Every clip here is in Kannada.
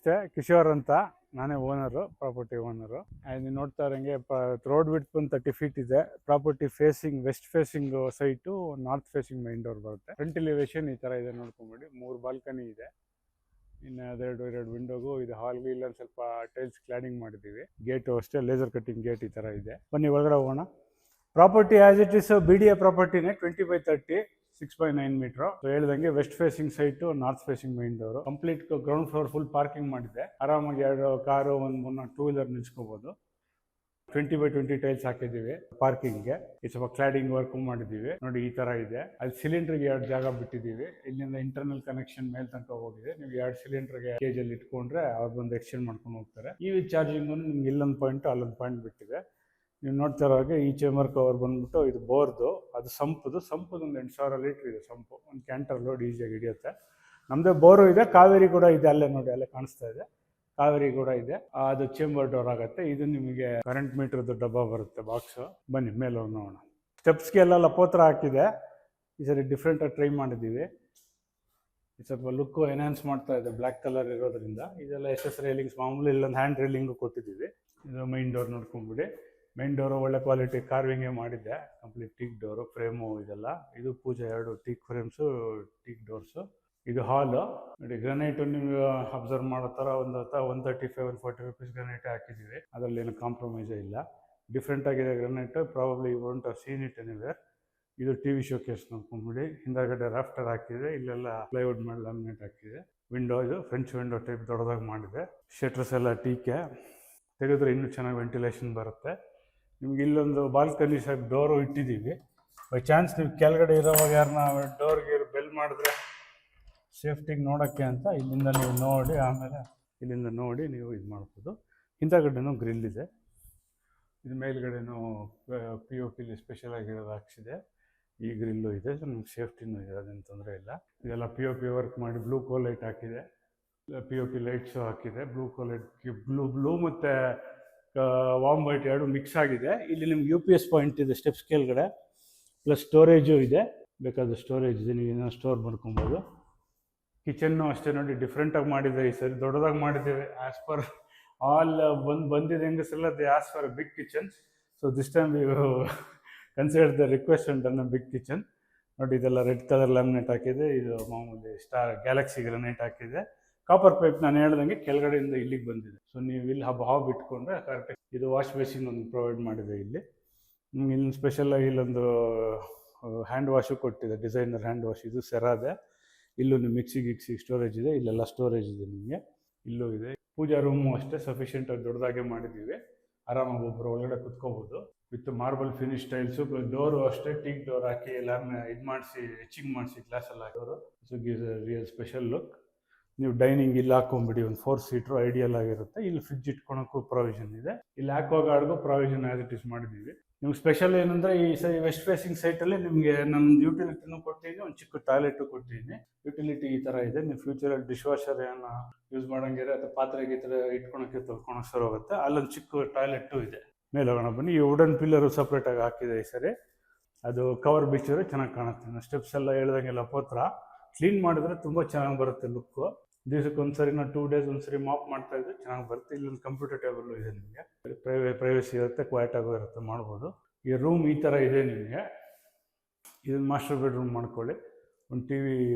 ನಮಸ್ತೆ, ಕಿಶೋರ್ ಅಂತ. ನಾನೇ ಓನರು, ಪ್ರಾಪರ್ಟಿ ಓನರು. ನೀವು ನೋಡ್ತಾ ಇರೋಂಗೆ ರೋಡ್ ವಿಡ್ತ್ ಬಂದು 30 ಫೀಟ್ ಇದೆ. Property facing west facing site, north facing main door ಬರುತ್ತೆ. ಫ್ರಂಟ್ ಎಲಿವೇಶನ್ ಈ ಥರ ಇದೆ, ನೋಡ್ಕೊಂಬಿಡಿ. 3 ಬಾಲ್ಕನಿ ಇದೆ, ಇನ್ನು ಎರಡು ವಿಂಡೋಗೂ ಇದೆ. ಹಾಲ್ಗೂ ಇಲ್ಲೊಂದು ಸ್ವಲ್ಪ ಟೈಲ್ಸ್ ಕ್ಲಾಡಿಂಗ್ ಮಾಡಿದ್ದೀವಿ. ಗೇಟು ಅಷ್ಟೇ ಲೇಸರ್ ಕಟ್ಟಿಂಗ್ ಗೇಟ್ ಈ ಥರ ಇದೆ. ಬನ್ನಿ ಒಳಗಡೆ ಹೋಗೋಣ. Property as it is BDA ಪ್ರಾಪರ್ಟಿನೇ, 20/30, 6/9 ಮೀಟರ್. ಹೇಳ್ದಂಗೆ west facing site, north facing main door. Complete ground floor full parking ಮಾಡಿದೆ. ಆರಾಮಾಗಿ 2 ಕಾರು, 1 2 ವೀಲರ್ ನಿಲ್ಸ್ಕೋಬಹುದು. 20/20 ಟೈಲ್ಸ್ ಹಾಕಿದ್ದೀವಿ ಪಾರ್ಕಿಂಗ್ಗೆ. ಈ ಸ್ವಲ್ಪ ಕ್ಲಾಡಿಂಗ್ ವರ್ಕ್ ಮಾಡಿದ್ದೀವಿ. ನೋಡಿ ಈ ತರ ಇದೆ. ಅಲ್ಲಿ ಸಿಲಿಂಡರ್ಗೆ 2 ಜಾಗ ಬಿಟ್ಟಿದ್ದೀವಿ. ಇಲ್ಲಿಂದ ಇಂಟರ್ನಲ್ ಕನೆಕ್ಷನ್ ಮೇಲ್ ತನಕ ಹೋಗಿದೆ. ನೀವು 2 ಸಿಲಿಂಡರ್ಗೆ ಕೇಜಲ್ಲಿ ಇಟ್ಕೊಂಡ್ರೆ ಅವ್ರು ಬಂದು ಎಕ್ಸ್ಚೇಂಜ್ ಮಾಡ್ಕೊಂಡು ಹೋಗ್ತಾರೆ. EV ಚಾರ್ಜಿಂಗ್ ನಿಮ್ಗೆ ಇಲ್ಲೊಂದು ಪಾಯಿಂಟ್, ಅಲ್ಲೊಂದು ಪಾಯಿಂಟ್ ಬಿಟ್ಟಿದೆ. ನೀವು ನೋಡ್ತಾ ಇರೋ ಹಾಗೆ ಈ ಚೇಂಬರ್ ಕವರ್ ಬಂದ್ಬಿಟ್ಟು ಇದು ಬೋರ್ದು, ಅದು ಸಂಪದು ಒಂದು 8,000 ಲೀಟ್ರ್ ಇದೆ ಸಂಪು. ಒಂದು ಕ್ಯಾಂಟರ್ ಲೋಡ್ ಈಸಿಯಾಗಿ ಹಿಡಿಯುತ್ತೆ. ನಮ್ಮದೇ ಬೋರು ಇದೆ, ಕಾವೇರಿ ಕೂಡ ಇದೆ. ಅಲ್ಲೇ ನೋಡಿ, ಅಲ್ಲೇ ಕಾಣಿಸ್ತಾ ಇದೆ, ಕಾವೇರಿ ಕೂಡ ಇದೆ. ಅದು ಚೇಂಬರ್ ಡೋರ್ ಆಗುತ್ತೆ. ಇದು ನಿಮಗೆ ಕರೆಂಟ್ ಮೀಟರ್ದು ಡಬ್ಬ ಬರುತ್ತೆ, ಬಾಕ್ಸು. ಬನ್ನಿ ಮೇಲೆ ನೋಡೋಣ. ಸ್ಟೆಪ್ಸ್ಗೆ ಎಲ್ಲ ಲಪೋತ್ರ ಹಾಕಿದೆ. ಈ ಸರಿ ಡಿಫ್ರೆಂಟಾಗಿ ಟ್ರೈ ಮಾಡಿದ್ದೀವಿ. ಸ್ವಲ್ಪ ಲುಕ್ಕು ಎನ್ಹಾನ್ಸ್ ಮಾಡ್ತಾ ಇದೆ, ಬ್ಲ್ಯಾಕ್ ಕಲರ್ ಇರೋದ್ರಿಂದ. ಇದೆಲ್ಲ SS ರೈಲಿಂಗ್ಸ್ ಮಾಮೂಲಿ. ಇಲ್ಲೊಂದು ಹ್ಯಾಂಡ್ ರೈಲಿಂಗು ಕೊಟ್ಟಿದ್ದೀವಿ. ಇದು ಮೈನ್ ಡೋರ್ ನೋಡ್ಕೊಂಡ್ಬಿಡಿ. ಮೈನ್ ಡೋರು ಒಳ್ಳೆ ಕ್ವಾಲಿಟಿ ಕಾರ್ವಿಂಗೇ ಮಾಡಿದ್ದೆ. ಕಂಪ್ಲೀಟ್ ಟೀಕ್ ಡೋರು, ಫ್ರೇಮು ಇದೆಲ್ಲ. ಇದು ಪೂಜೆ 2 ಟೀಕ್ ಫ್ರೇಮ್ಸು, ಟೀಕ್ ಡೋರ್ಸು. ಇದು ಹಾಲು ನೋಡಿ. ಗ್ರಾನೈಟು ನೀವು ಅಬ್ಸರ್ವ್ ಮಾಡೋ ಥರ 135-140 ರೂಪೀಸ್ ಗ್ರಾನೈಟ್ ಹಾಕಿದ್ದೀವಿ. ಅದರಲ್ಲಿ ಏನು ಕಾಂಪ್ರಮೈಸೇ ಇಲ್ಲ. ಡಿಫ್ರೆಂಟ್ ಆಗಿದೆ granite. Probably you won't have seen it anywhere. ಇದು TV ಶೋಕೇಸ್ ನೋಡ್ಕೊಂಡ್ಬಿಡಿ. ಹಿಂದಗಡೆ ರಾಫ್ಟರ್ ಹಾಕಿದೆ. ಇಲ್ಲೆಲ್ಲ ಪ್ಲೈವುಡ್ ಮೇಲೆ ಲ್ಯಾಮಿನೇಟ್ ಹಾಕಿದೆ. ವಿಂಡೋ ಇದು ಫ್ರೆಂಚ್ ವಿಂಡೋ ಟೈಪ್ ದೊಡ್ಡದಾಗಿ ಮಾಡಿದೆ. ಶಟರ್ಸ್ ಎಲ್ಲ ಟೀಕೆ. ತೆಗೆದ್ರೆ ಇನ್ನೂ ಚೆನ್ನಾಗಿ ವೆಂಟಿಲೇಷನ್ ಬರುತ್ತೆ. ನಿಮ್ಗೆ ಇಲ್ಲೊಂದು ಬಾಲ್ಕನಿ ಸೈಡ್ ಡೋರು ಇಟ್ಟಿದ್ದೀವಿ. ಬೈ ಚಾನ್ಸ್ ನೀವು ಕೆಳಗಡೆ ಇರೋವಾಗ ಯಾರನ್ನ ಡೋರ್ಗೆ ಬೆಲ್ ಮಾಡಿದ್ರೆ ಸೇಫ್ಟಿಗೆ ನೋಡೋಕ್ಕೆ ಅಂತ ಇಲ್ಲಿಂದ ನೀವು ನೋಡಿ, ಆಮೇಲೆ ಇಲ್ಲಿಂದ ನೋಡಿ ನೀವು ಇದು ಮಾಡ್ಬೋದು. ಹಿಂದಗಡೆನೂ ಗ್ರಿಲ್ ಇದೆ. ಇದು ಮೇಲ್ಗಡೆನೂ POP ಸ್ಪೆಷಲ್ ಆಗಿರೋದು ಹಾಕ್ಸಿದೆ. ಈ ಗ್ರಿಲ್ಲು ಇದೆ. ಸೊ ನಿಮ್ಗೆ ಸೇಫ್ಟಿನೂ ಇದೆ, ಅದೇನು ತೊಂದರೆ ಇಲ್ಲ. ಇದೆಲ್ಲ POP ವರ್ಕ್ ಮಾಡಿ ಬ್ಲೂ ಕೋ ಲೈಟ್ ಹಾಕಿದೆ. POP ಲೈಟ್ಸು ಹಾಕಿದೆ. ಬ್ಲೂ ಕೋ ಲೈಟ್, ಬ್ಲೂ ಮತ್ತು ವಾಮ್ ವೈಟ್ 2 ಮಿಕ್ಸ್ ಆಗಿದೆ. ಇಲ್ಲಿ ನಿಮ್ಗೆ UPS ಪಾಯಿಂಟ್ ಇದೆ ಸ್ಟೆಪ್ಸ್ ಕೆಳಗಡೆ. ಪ್ಲಸ್ ಸ್ಟೋರೇಜು ಇದೆ, ಬೇಕಾದ ಸ್ಟೋರೇಜ್ ಇದೆ, ನೀವು ಏನೋ ಸ್ಟೋರ್ ಮಾಡ್ಕೊಬೋದು. ಕಿಚನ್ನು ಅಷ್ಟೇ ನೋಡಿ, ಡಿಫ್ರೆಂಟಾಗಿ ಮಾಡಿದೆ. ಈ ಸರಿ ದೊಡ್ಡದಾಗಿ ಮಾಡಿದ್ದೇವೆ. ಆ್ಯಸ್ ಪರ್ ಆಲ್ ಬಂದಿದೆ ಹೆಂಗಸೆಲ್ಲ they ask for big kitchen. So this time we consider the request and done big kitchen. ನೋಡಿ ಇದೆಲ್ಲ ರೆಡ್ ಕಲರ್ ಲ್ಯಾಮಿನೇಟ್ ಹಾಕಿದೆ. ಇದು ಮಾಮೂಲಿ ಗ್ಯಾಲಕ್ಸಿ ಗ್ರಾನೈಟ್ ಹಾಕಿದೆ. ಕಾಪರ್ ಪೈಪ್ ನಾನು ಹೇಳ್ದಂಗೆ ಕೆಳಗಡೆಯಿಂದ ಇಲ್ಲಿಗೆ ಬಂದಿದೆ. ಸೊ ನೀವು ಇಲ್ಲಿ ಹಾಬ್ ಇಟ್ಕೊಂಡ್ರೆ ಕರೆಕ್ಟಾಗಿ. ಇದು ವಾಶ್ ಬೇಸಿನ್ ಒಂದು ಪ್ರೊವೈಡ್ ಮಾಡಿದೆ ಇಲ್ಲಿ. ನಿಮ್ಗೆ ಇಲ್ಲಿ ಸ್ಪೆಷಲಾಗಿ ಇಲ್ಲೊಂದು ಹ್ಯಾಂಡ್ ವಾಶು ಕೊಟ್ಟಿದೆ, ಡಿಸೈನರ್ ಹ್ಯಾಂಡ್ ವಾಶ್. ಇದು ಸೆರಾದೆ. ಇಲ್ಲೂ ನೀವು ಮಿಕ್ಸಿ ಸ್ಟೋರೇಜ್ ಇದೆ. ಇಲ್ಲೆಲ್ಲ ಸ್ಟೋರೇಜ್ ಇದೆ ನಿಮಗೆ. ಇಲ್ಲೂ ಇದೆ. ಪೂಜಾ ರೂಮು ಅಷ್ಟೇ ಸಫಿಷಿಯೆಂಟಾಗಿ ದೊಡ್ಡದಾಗೆ ಮಾಡಿದ್ದೀವಿ. ಆರಾಮಾಗಿ ಒಬ್ಬರು ಒಳಗಡೆ ಕುತ್ಕೋಬೋದು. With marble finish tiles. Door ಅಷ್ಟೇ ಟೀಕ್ ಡೋರ್ ಹಾಕಿ ಎಲ್ಲಾರನ್ನ ಇದು ಮಾಡಿಸಿ, ಎಚಿಂಗ್ ಮಾಡಿಸಿ ಗ್ಲಾಸಲ್ಲಿ ಹಾಕೋರು. So gives a real special look. ನೀವು ಡೈನಿಂಗ್ ಇಲ್ಲಿ ಹಾಕೊಂಬಿಡಿ, ಒಂದು 4 ಸೀಟ್ರು ಐಡಿಯಲ್ ಆಗಿರುತ್ತೆ. ಇಲ್ಲಿ ಫ್ರಿಡ್ಜ್ ಇಟ್ಕೊಳಕ್ಕೂ ಪ್ರಾವಿಷನ್ ಇದೆ. ಇಲ್ಲಿ ಹಾಕುವಾಗ ಆಡ್ಗೂ ಪ್ರಾವಿಷನ್ ಆಸ್ ಇಟ್ ಇಸ್ ಮಾಡಿದ್ದೀವಿ. ನಿಮ್ಗೆ ಸ್ಪೆಷಲ್ ಏನಂದರೆ ಈ ವೆಸ್ಟ್ ಫೇಸಿಂಗ್ ಸೈಟಲ್ಲಿ ನಿಮಗೆ ನಮ್ಮ ಯುಟಿಲಿಟಿನೂ ಕೊಟ್ಟಿದ್ದೀನಿ, ಒಂದು ಚಿಕ್ಕ ಟಾಯ್ಲೆಟು ಕೊಟ್ಟಿದ್ದೀನಿ. ಯುಟಿಲಿಟಿ ಈ ಥರ ಇದೆ. ನೀವು ಫ್ಯೂಚರಲ್ಲಿ ಡಿಶ್ ವಾಷರ್ ಏನೋ ಯೂಸ್ ಮಾಡೋಂಗಿದ್ರೆ ಅಥವಾ ಪಾತ್ರೆಗೆ ಈ ಥರ ಇಟ್ಕೊಳಕ್ಕೆ ತೊಳ್ಕೊಳಕ್ಕೆ ಸರಿ ಹೋಗುತ್ತೆ. ಅಲ್ಲೊಂದು ಚಿಕ್ಕ ಟಾಯ್ಲೆಟು ಇದೆ. ಮೇಲೆ ಹೋಗೋಣ ಬನ್ನಿ. ಈ ವುಡನ್ ಪಿಲ್ಲರು ಸಪ್ರೇಟಾಗಿ ಹಾಕಿದೆ ಈ ಸರಿ. ಅದು ಕವರ್ ಬಿಚ್ಚಿದ್ರೆ ಚೆನ್ನಾಗಿ ಕಾಣುತ್ತೆ. ಸ್ಟೆಪ್ಸ್ ಎಲ್ಲ ಹೇಳ್ದಂಗೆಲ್ಲ ಪೋತ್ರ ಕ್ಲೀನ್ ಮಾಡಿದ್ರೆ ತುಂಬ ಚೆನ್ನಾಗಿ ಬರುತ್ತೆ ಲುಕ್ಕು. ದಿವಸಕ್ಕೆ ಒಂದ್ಸರಿ ನಾವು 2 ಡೇಸ್ ಒಂದ್ಸರಿ ಮಾಪ್ ಮಾಡ್ತಾ ಇದ್ರೆ ಚೆನ್ನಾಗಿ ಬರುತ್ತೆ. ಇಲ್ಲೊಂದು ಕಂಪ್ಯೂಟರ್ ಟೇಬಲ್ಲು ಇದೆ. ನಿಮಗೆ ಪ್ರೈವಸಿ ಇರುತ್ತೆ, ಕ್ವೈಟಾಗೂ ಇರುತ್ತೆ, ಮಾಡ್ಬೋದು. ಈ ರೂಮ್ ಈ ಥರ ಇದೆ ನಿಮಗೆ. ಇದನ್ನು ಮಾಸ್ಟರ್ ಬೆಡ್ರೂಮ್ ಮಾಡ್ಕೊಳ್ಳಿ. ಒಂದು TV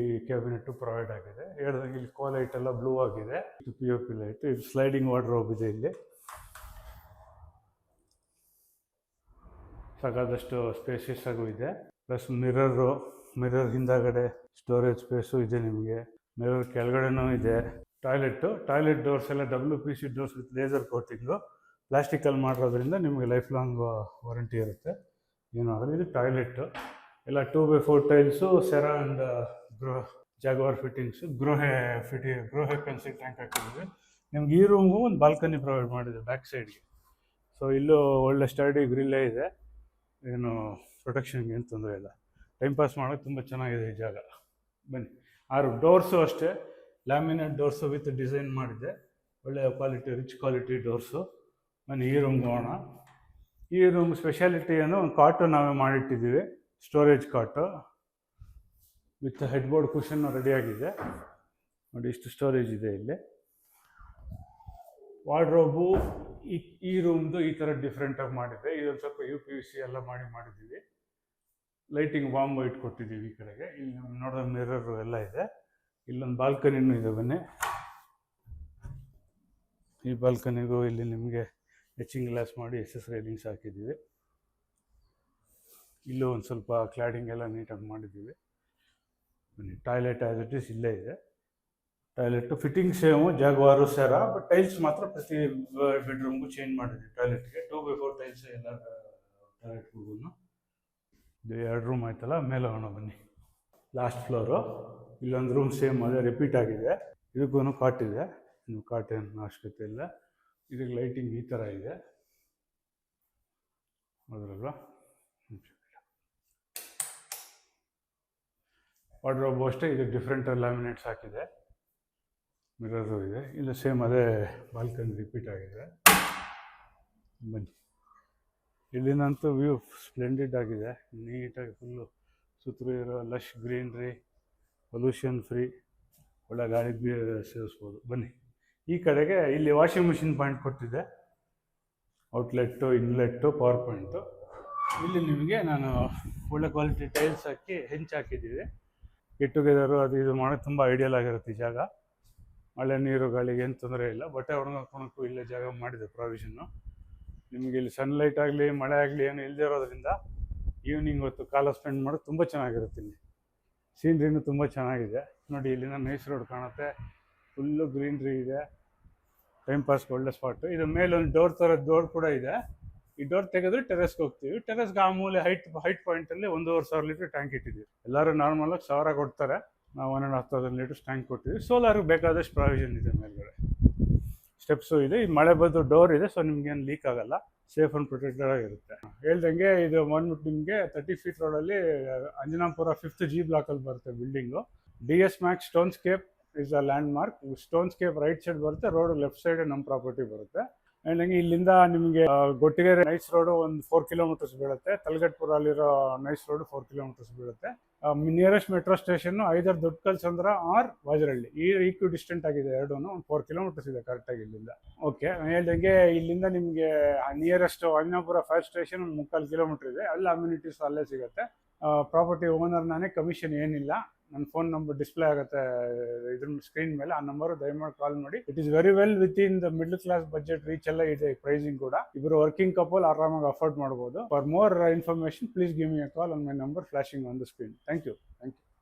ಕ್ಯಾಬಿನೆಟ್ಟು ಪ್ರೊವೈಡ್ ಆಗಿದೆ. ಹೇಳ್ದಂಗೆ ಇಲ್ಲಿ ಕೋ ಲೈಟ್ ಎಲ್ಲ ಬ್ಲೂ ಆಗಿದೆ. ಇದು POP ಲೈಟ್. ಇದು ಸ್ಲೈಡಿಂಗ್ ವಾರ್ಡ್ರೋಬ್ ಇದೆ ಇಲ್ಲಿ. ಸಾಕಾದಷ್ಟು ಸ್ಪೇಸಿಯಸ್ ಆಗೂ ಇದೆ. ಪ್ಲಸ್ ಮಿರರ್ ಹಿಂದಗಡೆ ಸ್ಟೋರೇಜ್ ಸ್ಪೇಸು ಇದೆ ನಿಮಗೆ. ಮಿರರ್ ಕೆಳಗಡೆನೂ ಇದೆ. ಟಾಯ್ಲೆಟ್ ಡೋರ್ಸ್ ಎಲ್ಲ WPC doors with laser coating. ಪ್ಲಾಸ್ಟಿಕಲ್ಲಿ ಮಾಡಿರೋದ್ರಿಂದ ನಿಮಗೆ ಲೈಫ್ ಲಾಂಗ್ ವಾರಂಟಿ ಇರುತ್ತೆ, ಏನೂ ಆಗಲ್ಲ. ಇದು ಟಾಯ್ಲೆಟ್ಟು ಎಲ್ಲ 2x4 tiles, Cera and Jaquar fittings. Grohe pencil tank ಹಾಕಿದ್ವಿ. ನಿಮ್ಗೆ ಈ ರೂಮ್ಗೂ ಒಂದು ಬಾಲ್ಕನಿ ಪ್ರೊವೈಡ್ ಮಾಡಿದೆ ಬ್ಯಾಕ್ ಸೈಡ್ಗೆ. ಸೊ ಇಲ್ಲೂ ಒಳ್ಳೆ ಸ್ಟಡಿ ಗ್ರಿಲ್ಲೇ ಇದೆ. ಏನು ಪ್ರೊಟೆಕ್ಷನ್ಗೆ ಏನು ತೊಂದರೆ ಇಲ್ಲ. ಟೈಮ್ ಪಾಸ್ ಮಾಡೋಕ್ಕೆ ತುಂಬ ಚೆನ್ನಾಗಿದೆ ಈ ಜಾಗ. ಬನ್ನಿ. 6 ಡೋರ್ಸು ಅಷ್ಟೇ ಲ್ಯಾಮಿನೇಟ್ ಡೋರ್ಸು ವಿತ್ ಡಿಸೈನ್ ಮಾಡಿದೆ. ಒಳ್ಳೆಯ ಕ್ವಾಲಿಟಿ, ರಿಚ್ ಕ್ವಾಲಿಟಿ ಡೋರ್ಸು. ಬನ್ನಿ ಈ ರೂಮ್ಗೆ ಹೋಗೋಣ. ಈ ರೂಮ್ ಸ್ಪೆಷಾಲಿಟಿ ಏನು, ಒಂದು ಕಾಟು ನಾವೇ ಮಾಡಿಟ್ಟಿದ್ದೀವಿ. ಸ್ಟೋರೇಜ್ ಕಾಟು ವಿತ್ ಹೆಡ್ಬೋರ್ಡ್ ಕುಷನ್ನು ರೆಡಿಯಾಗಿದೆ. ನೋಡಿ ಇಷ್ಟು ಸ್ಟೋರೇಜ್ ಇದೆ ಇಲ್ಲಿ. ವಾರ್ಡ್ರೋಬು ಈ ರೂಮ್ದು ಈ ಥರ ಡಿಫ್ರೆಂಟಾಗಿ ಮಾಡಿದೆ. ಇದೊಂದು ಸ್ವಲ್ಪ UPVC ಎಲ್ಲ ಮಾಡಿದ್ದೀವಿ. ಲೈಟಿಂಗ್ ಬಾಂಬ್ ಇಟ್ಕೊಟ್ಟಿದ್ದೀವಿ ಈ ಕಡೆಗೆ. ಇಲ್ಲಿ ನೋಡೋ ಮಿರರು ಎಲ್ಲ ಇದೆ. ಇಲ್ಲೊಂದು ಬಾಲ್ಕನಿನೂ ಇದೆ. ಬನ್ನಿ, ಈ ಬಾಲ್ಕನಿಗೂ ಇಲ್ಲಿ ನಿಮಗೆ ಎಚಿಂಗ್ ಗ್ಲಾಸ್ ಮಾಡಿ SS ರೈಲಿಂಗ್ಸ್ ಹಾಕಿದ್ದೀವಿ. ಇಲ್ಲೂ ಒಂದು ಸ್ವಲ್ಪ ಕ್ಲಾಡಿಂಗ್ ಎಲ್ಲ ನೀಟಾಗಿ ಮಾಡಿದ್ದೀವಿ. ಬನ್ನಿ, ಟಾಯ್ಲೆಟ್ ಆ್ಯಸ್ ಇಟ್ ಈಸ್ ಇಲ್ಲೇ ಇದೆ. Toilet fitting same, ಜಾಗ್ವಾರು Cera, but tiles ಮಾತ್ರ ಪ್ರತಿ ಬೆಡ್ರೂಮ್ಗೂ ಚೇಂಜ್ ಮಾಡಿದ್ವಿ. ಟಾಯ್ಲೆಟ್ಗೆ 2x4 ಟೈಲ್ಸ್ ಎಲ್ಲ ಟಾಯ್ಲೆಟ್ಗೂ. ಇದು 2 ರೂಮ್ ಆಯ್ತಲ್ಲ, ಮೇಲೆ ಹೋಗೋಣ ಬನ್ನಿ. Last floor. ಇಲ್ಲೊಂದು ರೂಮ್ ಸೇಮ್ ಅದೇ ರಿಪೀಟ್ ಆಗಿದೆ. ಇದಕ್ಕೂ ಕಾಟ್ ಇದೆ. ಇನ್ನು ಕಾಟ್ ಏನು ಅವಶ್ಯಕತೆ ಇಲ್ಲ. ಇದಕ್ಕೆ ಲೈಟಿಂಗ್ ಈ ಥರ ಇದೆ, ಹೌದ್ರಲ್ವಾ. ವಾರ್ಡ್ರೋಬ್ ಅಷ್ಟೇ, ಇದಕ್ಕೆ ಡಿಫ್ರೆಂಟ್ ಲ್ಯಾಮಿನೇಟ್ಸ್ ಹಾಕಿದೆ. ಮಿರರು ಇದೆ. ಇಲ್ಲ ಸೇಮ್ ಅದೇ ಬಾಲ್ಕನಿ ರಿಪೀಟ್ ಆಗಿದೆ. ಬನ್ನಿ, ಇಲ್ಲಿನಂತೂ ವ್ಯೂ ಸ್ಪ್ಲೆಂಡಿಡ್ ಆಗಿದೆ. ನೀಟಾಗಿ ಫುಲ್ಲು ಸುತ್ತಲೂ ಇರೋ ಲಶ್ ಗ್ರೀನ್ರಿ, ಪೊಲ್ಯೂಷನ್ ಫ್ರೀ, ಒಳ್ಳೆ ಗಾಳಿ ಸೇವಿಸ್ಬೋದು. ಬನ್ನಿ, ಈ ಕಡೆಗೆ ಇಲ್ಲಿ ವಾಷಿಂಗ್ ಮಿಷಿನ್ ಪಾಯಿಂಟ್ ಕೊಟ್ಟಿದೆ. Outlet, ಇನ್ಲೆಟ್ಟು, power point. ಇಲ್ಲಿ ನಿಮಗೆ ನಾನು ಒಳ್ಳೆ ಕ್ವಾಲಿಟಿ ಟೈಲ್ಸ್ ಹಾಕಿ ಹಾಕಿದ್ದೀವಿ. ಗೆಟ್ ಟುಗೆದರು ಅದು ಇದು ಮಾಡೋದು ತುಂಬ ಐಡಿಯಲ್ ಆಗಿರುತ್ತೆ ಈ ಜಾಗ. ಮಳೆ ನೀರು ಗಾಳಿಗೆ ಏನು ತೊಂದರೆ ಇಲ್ಲ. ಬಟ್ಟೆ ಒಣಗಾಕೋಣಕ್ಕೂ ಇಲ್ಲೇ ಜಾಗ ಮಾಡಿದೆ ಪ್ರಾವಿಷನ್ನು. ನಿಮಗೆ ಇಲ್ಲಿ ಸನ್ಲೈಟ್ ಆಗಲಿ ಮಳೆ ಆಗಲಿ ಏನು ಇಲ್ಲದೆ ಇರೋದ್ರಿಂದ ಈವ್ನಿಂಗ್ ಹೊತ್ತು ಕಾಲ ಸ್ಪೆಂಡ್ ಮಾಡೋದು ತುಂಬ ಚೆನ್ನಾಗಿರುತ್ತೆ. ಇಲ್ಲಿ ಸೀನ್ರಿನೂ ತುಂಬ ಚೆನ್ನಾಗಿದೆ. ನೋಡಿ, ಇಲ್ಲಿಂದ ನೈಸ್ ರೋಡ್ ಕಾಣುತ್ತೆ. ಫುಲ್ಲು ಗ್ರೀನ್ರಿ ಇದೆ. ಟೈಮ್ ಪಾಸ್ಗೆ ಒಳ್ಳೆ ಸ್ಪಾಟು. ಇದು ಮೇಲೆ ಒಂದು ಡೋರ್ ಕೂಡ ಇದೆ. ಈ ಡೋರ್ ತೆಗೆದ್ರೆ ಟೆರೆಸ್ಗೆ ಹೋಗ್ತೀವಿ. ಟೆರೆಸ್ಗೆ ಆ ಮೂಲೆ ಹೈಟ್ ಪಾಯಿಂಟಲ್ಲಿ 1,500 ಲೀಟ್ರ್ ಟ್ಯಾಂಕ್ ಇಟ್ಟಿದ್ದೀವಿ. ಎಲ್ಲರೂ ನಾರ್ಮಲಾಗಿ 1,000 ಕೊಡ್ತಾರೆ, ನಾವು 1,500 ಲೀಟರ್ಸ್ ಟ್ಯಾಂಕ್ ಕೊಟ್ಟಿದ್ದೀವಿ. ಸೋಲಾರ್ಗೆ ಬೇಕಾದಷ್ಟು ಪ್ರಾವಿಷನ್ ಇದೆ. ಮೇಲ್ಗಡೆ ಸ್ಟೆಪ್ಸು ಇದೆ. ಈ ಮಳೆ ಬಂದು ಡೋರ್ ಇದೆ, ಸೊ ನಿಮ್ಗೇನು ಲೀಕ್ ಆಗಲ್ಲ. ಸೇಫ್ ಆ್ಯಂಡ್ ಪ್ರೊಟೆಕ್ಟೆಡ್ ಆಗಿರುತ್ತೆ. ಹೇಳ್ದಂಗೆ ಇದು ಬಂದ್ಬಿಟ್ಟು ನಿಮಗೆ 30 ಫೀಟ್ ರೋಡಲ್ಲಿ ಅಂಜನಾಪುರ 5th G ಬ್ಲಾಕಲ್ಲಿ ಬರುತ್ತೆ building. DS Max Stonescape is a land mark. Stonescape right side ಬರುತ್ತೆ, ರೋಡ್ ಲೆಫ್ಟ್ ಸೈಡ್ ನಮ್ಮ ಪ್ರಾಪರ್ಟಿ ಬರುತ್ತೆ. ಆ್ಯಂಡ್ ಹಂಗೆ ಇಲ್ಲಿಂದ ನಿಮಗೆ ಗೊಟ್ಟಿಗೆರೆ ನೈಸ್ ರೋಡು ಒಂದು 4 ಕಿಲೋಮೀಟರ್ಸ್ ಬೀಳುತ್ತೆ. ತಲಗಟ್ಪುರ ಅಲ್ಲಿರೋ ನೈಸ್ ರೋಡು 4 ಕಿಲೋಮೀಟರ್ಸ್ ಬೀಳುತ್ತೆ. ನಿಯರೆಸ್ಟ್ ಮೆಟ್ರೋ ಸ್ಟೇಷನ್ನು ಐದರ್ ದೊಡ್ಡ ಕಲ್ಸಂದ್ರ ಆರ್ ವಾಜರಳ್ಳಿ. ಈಕ್ವಿ ಡಿಸ್ಟೆಂಟ್ ಆಗಿದೆ ಎರಡೂ. ಒಂದು 4 ಕಿಲೋಮೀಟರ್ಸ್ ಇದೆ ಕರೆಕ್ಟಾಗಿ ಇಲ್ಲಿಂದ. ಓಕೆ, ಹೇಳ್ದಂಗೆ ಇಲ್ಲಿಂದ ನಿಮಗೆ ನಿಯರೆಸ್ಟ್ ಅಂಜನಾಪುರ ಫೈರ್ ಸ್ಟೇಷನ್ ಒಂದು 3/4 ಕಿಲೋಮೀಟರ್ ಇದೆ. ಅಲ್ಲಿ ಅಮ್ಯುನಿಟೀಸ್ ಅಲ್ಲೇ ಸಿಗುತ್ತೆ. ಪ್ರಾಪರ್ಟಿ ಓನರ್ ನಾನೇ, ಕಮಿಷನ್ ಏನಿಲ್ಲ. ನನ್ನ ಫೋನ್ ನಂಬರ್ ಡಿಸ್ಪ್ಲೇ ಆಗುತ್ತೆ ಇದ್ರ ಸ್ಕ್ರೀನ್ ಮೇಲೆ. ಆ ನಂಬರು ದಯಮಾಡಿ ಕಾಲ್ ಮಾಡಿ. It is very well within the middle class budget reach ಎಲ್ಲ ಇದೆ. ಪ್ರೈಸಿಂಗ್ ಕೂಡ ಇಬ್ಬರು ವರ್ಕಿಂಗ್ ಕಪಲ್ ಆರಾಮಾಗಿ ಅಫೋರ್ಡ್ ಮಾಡ್ಬೋದು. For more information please give me a call on my number flashing on the screen. Thank you.